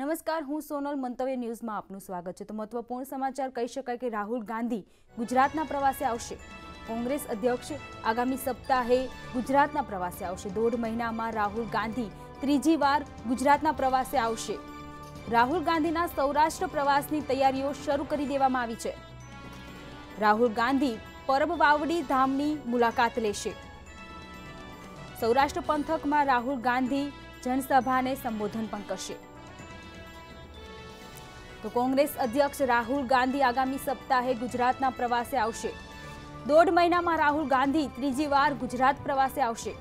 નમસ્કાર, હું સોનલ. મંતવ્ય ન્યૂઝમાં આપનું સ્વાગત છે. તો મહત્વપૂર્ણ સમાચાર કહી શકાય કે રાહુલ ગાંધી ગુજરાતના પ્રવાસે આવશે. કોંગ્રેસ અધ્યક્ષ આગામી સપ્તાહે ગુજરાતના પ્રવાસે આવશે. 1.5 મહિનામાં રાહુલ ગાંધી ત્રીજી વાર ગુજરાતના પ્રવાસે આવશે. રાહુલ ગાંધીના સૌરાષ્ટ્ર પ્રવાસની તૈયારીઓ શરૂ કરી દેવામાં આવી છે. રાહુલ ગાંધી પરબ વાવડી ધામની મુલાકાત લેશે. સૌરાષ્ટ્ર પંથકમાં રાહુલ ગાંધી જનસભાને સંબોધન પણ કરશે. તો કોંગ્રેસ અધ્યક્ષ રાહુલ ગાંધી આગામી સપ્તાહે ગુજરાતના પ્રવાસે આવશે. 1.5 મહિનામાં રાહુલ ગાંધી ત્રીજી વાર ગુજરાત પ્રવાસે આવશે.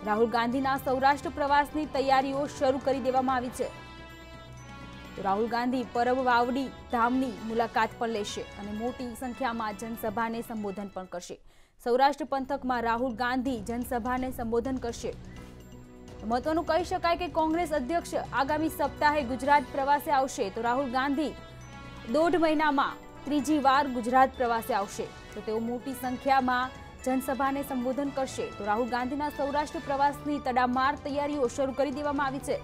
રાહુલ ગાંધીના સૌરાષ્ટ્ર પ્રવાસની તૈયારીઓ શરૂ કરી દેવામાં આવી છે. તો રાહુલ ગાંધી પરબ વાવડી ધામની મુલાકાત પણ લેશે અને મોટી સંખ્યામાં જનસભાને સંબોધન પણ કરશે. સૌરાષ્ટ્ર પંથકમાં રાહુલ ગાંધી જનસભાને સંબોધન કરશે. મહત્વનું કહી શકાય કે કોંગ્રેસ અધ્યક્ષ આગામી સપ્તાહે ગુજરાત પ્રવાસે આવશે. તો રાહુલ ગાંધી 1.5 મહિનામાં ત્રીજી વાર ગુજરાત પ્રવાસે આવશે. તો તેઓ મોટી સંખ્યામાં જનસભાને સંબોધન કરશે. તો રાહુલ ગાંધીના સૌરાષ્ટ્ર પ્રવાસની તડામાર તૈયારીઓ શરૂ કરી દેવામાં આવી છે.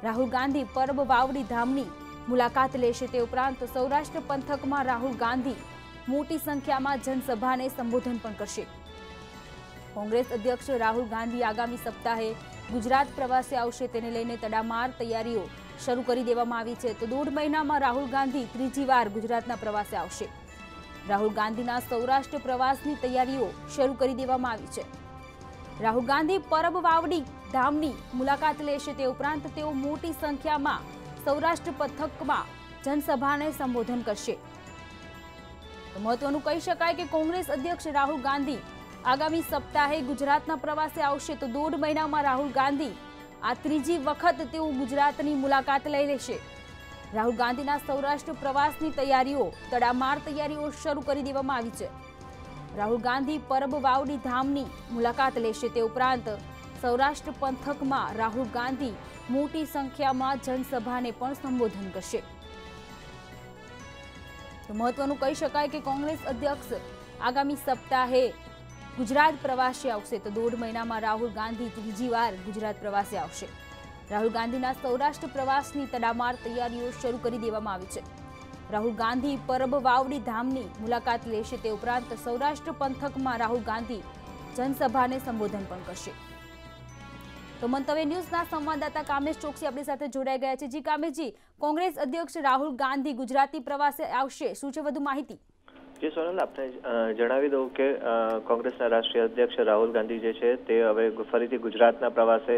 રાહુલ ગાંધી પરબ વાવડી ધામની મુલાકાત લેશે. તે ઉપરાંત સૌરાષ્ટ્ર પંથકમાં રાહુલ ગાંધી મોટી સંખ્યામાં જનસભાને સંબોધન પણ કરશે. કોંગ્રેસ અધ્યક્ષ રાહુલ ગાંધી આગામી સપ્તાહે ગુજરાત પ્રવાસે આવશે. તેને લઈને તડામાર તૈયારીઓ શરૂ કરી દેવામાં આવી છે. તો 1.5 મહિનામાં રાહુલ ગાંધી ત્રીજી વાર ગુજરાતના પ્રવાસે આવશે. રાહુલ ગાંધીના સૌરાષ્ટ્ર પ્રવાસની તૈયારીઓ શરૂ કરી દેવામાં આવી છે. રાહુલ ગાંધી પરબ વાવડી ધામની મુલાકાત લેશે. તે ઉપરાંત તેઓ મોટી સંખ્યામાં સૌરાષ્ટ્ર પંથકમાં જનસભાને સંબોધન કરશે. તો મહત્વનું કહી શકાય કે કોંગ્રેસ અધ્યક્ષ રાહુલ ગાંધી આગામી સપ્તાહે ગુજરાતના પ્રવાસે આવશે. તો 1.5 મહિનામાં રાહુલ ગાંધી આ ત્રીજી વખત તેઓ ગુજરાતની મુલાકાત લઈ લેશે. રાહુલ ગાંધીના સૌરાષ્ટ્ર પ્રવાસની તૈયારીઓ તડામાર તૈયારીઓ શરૂ કરી દેવામાં આવી છે. રાહુલ ગાંધી પરબ વાવડી ધામની મુલાકાત લેશે. તે ઉપરાંત સૌરાષ્ટ્ર પંથકમાં રાહુલ ગાંધી મોટી સંખ્યામાં જનસભાને પણ સંબોધન કરશે. તો મહત્વનું કહી શકાય કે કોંગ્રેસ અધ્યક્ષ આગામી સપ્તાહે ગુજરાત પ્રવાસે આવશે. તો 1.5 મહિનામાં રાહુલ ગાંધી ત્રીજી વાર ગુજરાત પ્રવાસે આવશે. રાહુલ ગાંધીના સૌરાષ્ટ્ર પ્રવાસની તડામાર તૈયારીઓ શરૂ કરી દેવામાં આવી છે. રાહુલ ગાંધી પરબ વાવડી ધામની મુલાકાત લેશે. તે ઉપરાંત સૌરાષ્ટ્ર પંથકમાં રાહુલ ગાંધી જનસભાને સંબોધન પણ કરશે. તો મંતવ્ય ન્યૂઝના સંવાદદાતા કામેશ ચોકસી આપણી સાથે જોડાઈ ગયા છે. જી કામેશજી, કોંગ્રેસ અધ્યક્ષ રાહુલ ગાંધી ગુજરાતી પ્રવાસે આવશે, શું છે વધુ માહિતી? જી સોનલ, આપને જણાવી દઉં કે કોંગ્રેસના રાષ્ટ્રીય અધ્યક્ષ રાહુલ ગાંધી જે છે તે હવે ફરીથી ગુજરાતના પ્રવાસે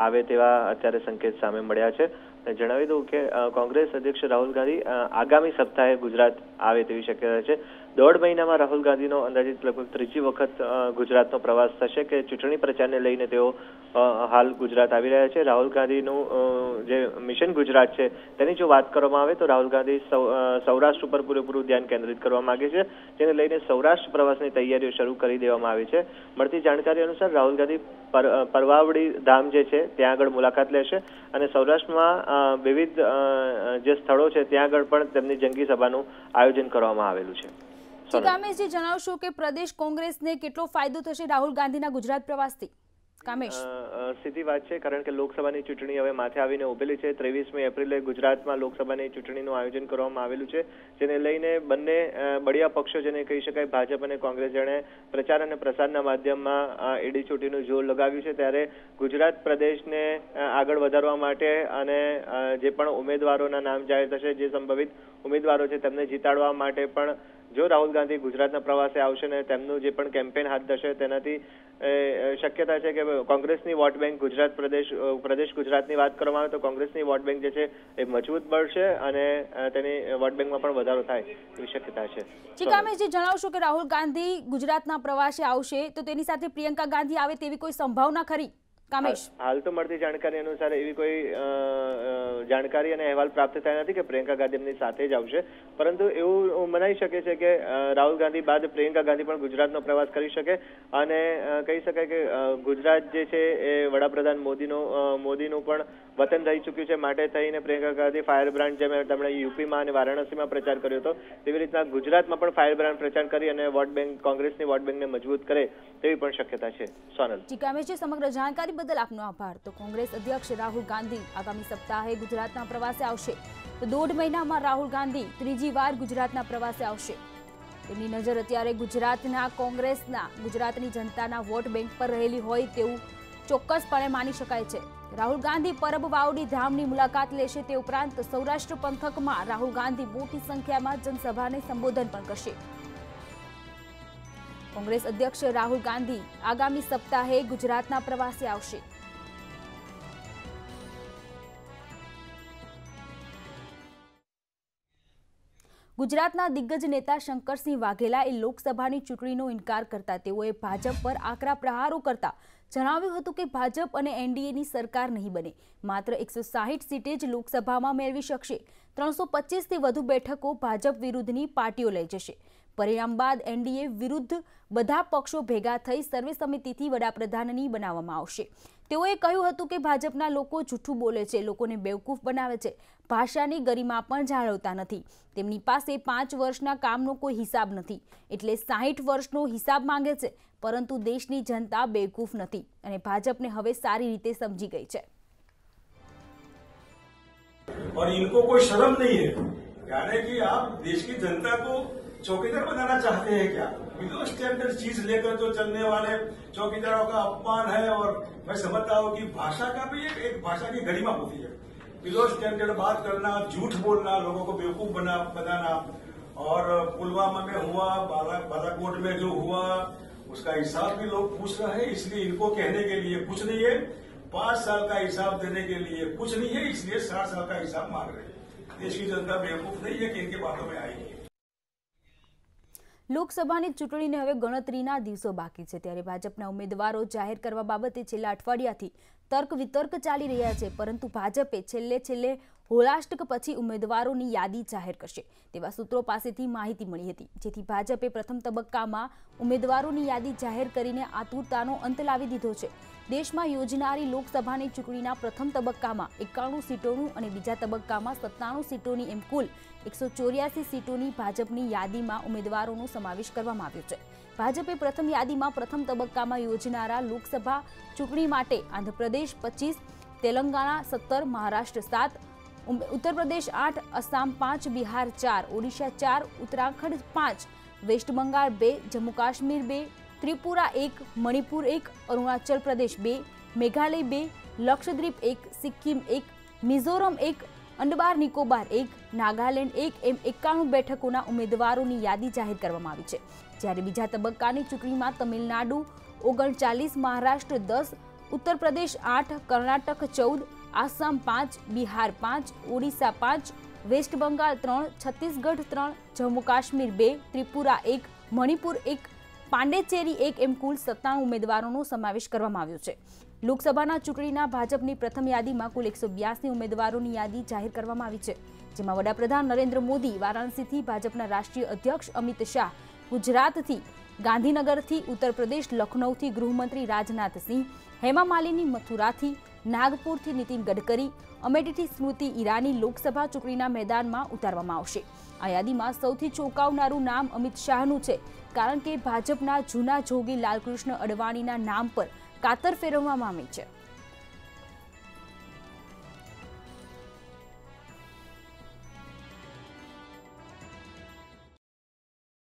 આવે તેવા અત્યારે સંકેત સામે મળ્યા છે. જણાવી દઉં કે કોંગ્રેસ અધ્યક્ષ રાહુલ ગાંધી આગામી સપ્તાહે ગુજરાત આવે તેવી શક્યતા છે. 1.5 મહિનામાં રાહુલ ગાંધીનો અંદાજિત લગભગ ત્રીજી વખત ગુજરાતનો પ્રવાસ થશે કે ચૂંટણી પ્રચારને લઈને તેઓ હાલ ગુજરાત આવી રહ્યા છે. રાહુલ ગાંધીનું જે મિશન ગુજરાત છે તેની જો વાત કરવામાં આવે તો રાહુલ ગાંધી સૌરાષ્ટ્ર ઉપર પૂરેપૂરું ધ્યાન કેન્દ્રિત કરવા માંગે છે. જેને લઈને સૌરાષ્ટ્ર પ્રવાસની તૈયારીઓ શરૂ કરી દેવામાં આવી છે. મળતી જાણકારી અનુસાર રાહુલ ગાંધી પરવાવડી ધામ જે છે ત્યાં આગળ મુલાકાત લેશે અને સૌરાષ્ટ્રમાં વિવિધ જે સ્થળો છે ત્યાં આગળ પણ તેમની જંગી સભાનું આયોજન કરવામાં આવેલું છે. કામેશજી, જણાવશો કે પ્રદેશ કોંગ્રેસને કેટલો ફાયદો થશે રાહુલ ગાંધીના ગુજરાત પ્રવાસથી? કામેશ, સીધી વાત છે, કારણ કે લોકસભાની ચૂંટણી હવે માથે આવીને ઉભેલી છે. 23મી એપ્રિલે ગુજરાતમાં લોકસભાની ચૂંટણીનું આયોજન કરવામાં આવેલું છે. જેને લઈને બંને બળિયા પક્ષો, જેને કહી શકાય ભાજપ અને કોંગ્રેસ, જેણે પ્રચાર અને પ્રસારના માધ્યમમાં એડી ચોટીનું જોર લગાવ્યું છે. ત્યારે ગુજરાત પ્રદેશને આગળ વધારવા માટે અને જે પણ ઉમેદવારોના નામ જાહેર થશે, જે સંભવિત ઉમેદવારો છે તેમને જીતાડવા માટે પણ જો રાહુલ ગાંધી ગુજરાતના પ્રવાસે આવશે ને તેમનું જે પણ કેમ્પેન હાથ ધરશે તેનાથી શક્યતા છે કે કોંગ્રેસની વોટ બેંક પ્રદેશ ગુજરાતની વાત કરવામાં આવે તો કોંગ્રેસની વોટ બેંક જે છે એ મજબૂત બનશે અને તેની વોટ બેંકમાં પણ વધારો થાય એવી શક્યતા છે. કામેશજી, જણાવશો કે રાહુલ ગાંધી ગુજરાતના પ્રવાસે આવશે તો તેની સાથે પ્રિયંકા ગાંધી આવે તેવી કોઈ સંભાવના ખરી? કામેશ, હાલ તો મળતી જાણકારી અનુસાર એવી કોઈ જાણકારી અને અહેવાલ પ્રાપ્ત થયા નથી કે પ્રિયંકા ગાંધી એમની સાથે જ આવશે. પરંતુ એવું મનાઈ શકે છે કે રાહુલ ગાંધી બાદ પ્રિયંકા ગાંધી પણ ગુજરાતનો પ્રવાસ કરી શકે અને કહી શકાય કે ગુજરાત જે છે એ વડાપ્રધાન મોદીનું પણ વતન રહી ચૂક્યું છે. માટે થઈને પ્રિયંકા ગાંધી ફાયર બ્રાન્ડ જેમ તેમણે યુપીમાં અને વારાણસીમાં પ્રચાર કર્યો હતો તેવી રીતના ગુજરાતમાં પણ ફાયર બ્રાન્ડ પ્રચાર કરી અને કોંગ્રેસની વોટ બેંકને મજબૂત કરે તેવી પણ શક્યતા છે. સોનલ, કામેશજી, સમગ્ર જાણકારી જાણકારી બદલ આપનો આભાર। તો કોંગ્રેસ અધ્યક્ષ રાહુલ ગાંધી આગામી સપ્તાહે ગુજરાતના પ્રવાસે આવશે। તો 1.5 મહિનામાં રાહુલ ગાંધી ત્રીજી વાર ગુજરાતના પ્રવાસે આવશે। તેમની નજર અત્યારે ગુજરાતના કોંગ્રેસના ગુજરાતની જનતાના વોટ બેંક પર રહેલી હોય તેવું ચોક્કસપણે માની શકાય છે। રાહુલ ગાંધી પરબ વાવડી ધામની મુલાકાત લેશે। તે ઉપરાંત સૌરાષ્ટ્ર પંથકમાં રાહુલ ગાંધી મોટી સંખ્યામાં જનસભાને સંબોધન પણ કરશે। કોંગ્રેસ અધ્યક્ષ રાહુલ ગાંધી આગામી સપ્તાહે ગુજરાતના પ્રવાસે આવશે। ગુજરાતના દિગ્ગજ નેતા શંકરસિંહ વાઘેલાએ લોકસભાની ચૂંટણીનો ઇનકાર કરતા તેઓએ ભાજપ પર આકરા પ્રહારો કરતા જણાવ્યું હતું કે ભાજપ અને એનડીએની સરકાર નહીં બને, માત્ર 160 સીટે જ લોકસભામાં મેળવી શકશે। 325થી વધુ બેઠકો ભાજપ વિરુદ્ધની પાર્ટીઓ લઈ જશે। પરિણામ બાદ એનડીએ વિરુદ્ધ બધા પક્ષો ભેગા થઈ સર્વે સમિતિથી વડાપ્રધાનની બનાવવામાં આવશે। તેઓએ કહ્યું હતું કે ભાજપના લોકો જૂઠું બોલે છે, લોકોને બેવકૂફ બનાવે છે, ભાષાની ગરિમા પણ જાળવતા નથી। તેમની પાસે 5 વર્ષના કામનો કોઈ હિસાબ નથી, એટલે 60 વર્ષનો હિસાબ માંગે છે, પરંતુ દેશની જનતા બેવકૂફ નથી અને ભાજપને હવે સારી રીતે સમજી ગઈ છે। और इनको कोई शर्म नहीं है, यानी कि आप देश की जनता को चौकीदार बनाना चाहते हैं क्या? बिलो स्टैंडर्ड चीज लेकर जो चलने वाले चौकीदारों का अपमान है। और मैं समझता हूँ कि भाषा का भी एक भाषा की गरिमा होती है। बिलो स्टैंडर्ड बात करना, झूठ बोलना, लोगों को बेवकूफ बनाना। और पुलवामा में हुआ, बालाकोट में जो हुआ उसका हिसाब भी लोग पूछ रहे हैं, इसलिए इनको कहने के लिए कुछ नहीं है। 5 साल का हिसाब देने के लिए कुछ नहीं है, इसलिए 60 साल का हिसाब मांग रहे हैं। देश की जनता बेवकूफ नहीं है कि इनकी बातों में आएगी। લોકસભાની ચૂંટણીને હવે ગણતરીના દિવસો બાકી છે, ત્યારે ભાજપના ઉમેદવારો જાહેર કરવા બાબતે છેલ્લા અઠવાડિયાથી તર્ક વિતર્ક ચાલી રહ્યા છે, પરંતુ ભાજપે છેલ્લે હોલાષ્ટક પછી ઉમેદવારોની યાદી જાહેર કરશે તેવા સૂત્રો પાસેથી માહિતી મળી હતી, જેથી ભાજપે પ્રથમ તબક્કામાં ઉમેદવારોની યાદી જાહેર કરીને આતુરતાનો અંત લાવી દીધો છે। દેશમાં યોજનારી લોકસભાની ચૂંટણીના પ્રથમ તબક્કામાં 91 સીટોનું અને બીજા તબક્કામાં 97 સીટોની એમ કુલ 184 સીટોની ભાજપની યાદીમાં ઉમેદવારોનો સમાવેશ કરવામાં આવ્યો છે। ભાજપે પ્રથમ યાદીમાં પ્રથમ તબક્કામાં યોજનારા લોકસભા ચૂંટણી માટે આંધ્રપ્રદેશ 25, તેલંગાણા 17, મહારાષ્ટ્ર 7, ઉત્તર પ્રદેશ 8, અસામ 5, બિહાર 4, ઓડિશા 4, ઉત્તરાખંડ 5, વેસ્ટ બંગાળ 2, જમ્મુ કાશ્મીર 2, ત્રિપુરા 1, મણિપુર 1, અરુણાચલ પ્રદેશ 2, મેઘાલય 2, લક્ષદ્વીપ 1, સિક્કિમ 1, મિઝોરમ 1, અંડમાન નિકોબાર 1, નાગાલેન્ડ 1 એમ 91 બેઠકોના ઉમેદવારોની યાદી જાહેર કરવામાં આવી છે। જ્યારે બીજા તબક્કાની ચૂંટણીમાં તમિલનાડુ 39, મહારાષ્ટ્ર 10, ઉત્તર પ્રદેશ 8, કર્ણાટક 14, આસામ 5, બિહાર 5, ઓડિશા 5, વેસ્ટ બંગાળ 3, છત્તીસગઢ 3, જમ્મુ કાશ્મીર 2, ત્રિપુરા 1, મણિપુર 1, પાંડેચેરી 1 એમ કુલ 97 ઉમેદવારોનો સમાવેશ કરવામાં આવ્યો છે। લોકસભાના ચૂંટણીના ભાજપની પ્રથમ યાદીમાં કુલ 182 ઉમેદવારોની યાદી જાહેર કરવામાં આવી છે, જેમાં વડાપ્રધાન નરેન્દ્ર મોદી વારાણસીથી, ભાજપના રાષ્ટ્રીય અધ્યક્ષ અમિત શાહ ગુજરાતથી, ગાંધીનગરથી, ઉત્તર પ્રદેશ લખનૌથી ગૃહમંત્રી રાજનાથ સિંહ, હેમા માલિની મથુરાથી, નાગપુરથી નીતિન ગડકરી, અમેઠીથી સ્મૃતિ ઈરાની લોકસભા ચૂંટણીના મેદાનમાં ઉતારવામાં આવશે। આ યાદીમાં સૌથી ચોંકાવનારું નામ અમિત શાહનું છે, કારણ કે ભાજપના જૂના જોગી લાલકૃષ્ણ અડવાણીના નામ પર કાતર ફેરવવામાં આવી છે।